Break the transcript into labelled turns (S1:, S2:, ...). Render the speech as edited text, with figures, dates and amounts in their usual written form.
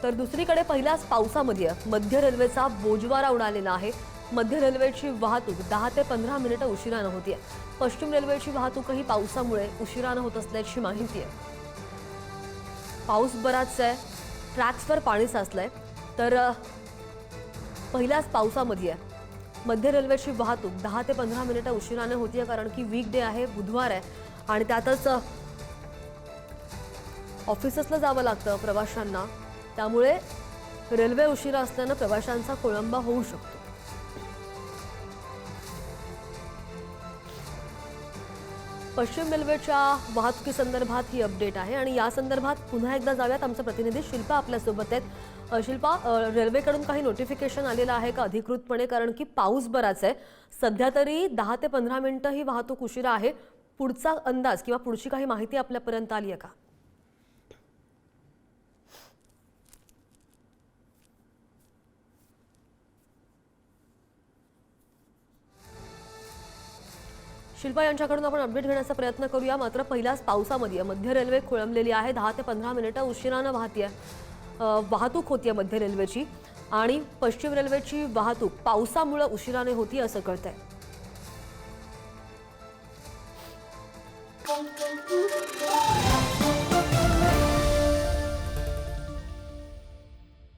S1: तर दुसरीकडे पहिल्याच पावसामध्ये मध्य रेल्वेचा बोजवारा उडालेला आहे। मध्य रेल्वेची वाहतूक 10 ते 15 मिनिटं उशिराने होतीये। पश्चिम रेल्वेची वाहतूकही पावसामुळे उशिराने होत असल्याची माहिती आहे। पाऊस बराच आहे, ट्रॅक्सवर पाणी साचलंय। तर पहिल्याच पावसामध्ये मध्य रेल्वेची वाहतूक 10 ते 15 मिनिटं उशिराने होतीये, कारण की वीकडे आहे, बुधवार आहे आणि त्यातच ऑफिसला जावं लागतं प्रवाशांना। त्यामुळे रेल्वे उशिरा असल्याने प्रवाशांचा खोळंबा होऊ शकतो। पश्चिम रेल्वेच्या वाहतुकीसंदर्भात ही अपडेट आहे आणि या संदर्भात पुन्हा एकदा जाऊयात। आमचे प्रतिनिधी शिल्पा आपल्या सोबत आहेत। शिल्पा, रेल्वेकडून काही नोटिफिकेशन आलेलं आहे का अधिकृतपणे? कारण की पाऊस बराच आहे, सध्या तरी 10 ते 15 मिनिटं ही वाहतूक उशिरा आहे। पुढचा अंदाज किंवा पुढची काही माहिती आपल्यापर्यंत आली आहे का? शिल्पा यांच्याकडून आपण अपडेट घेण्याचा प्रयत्न करूया। मात्र पहिल्याच पावसामध्ये मध्य रेल्वे खोळंबलेली आहे, 10 ते 15 मिनिटं उशिराने वाहतूक होतीये मध्य रेल्वेची आणि पश्चिम रेल्वेची वाहतूक पावसामुळे उशिराने होती असं कळतंय।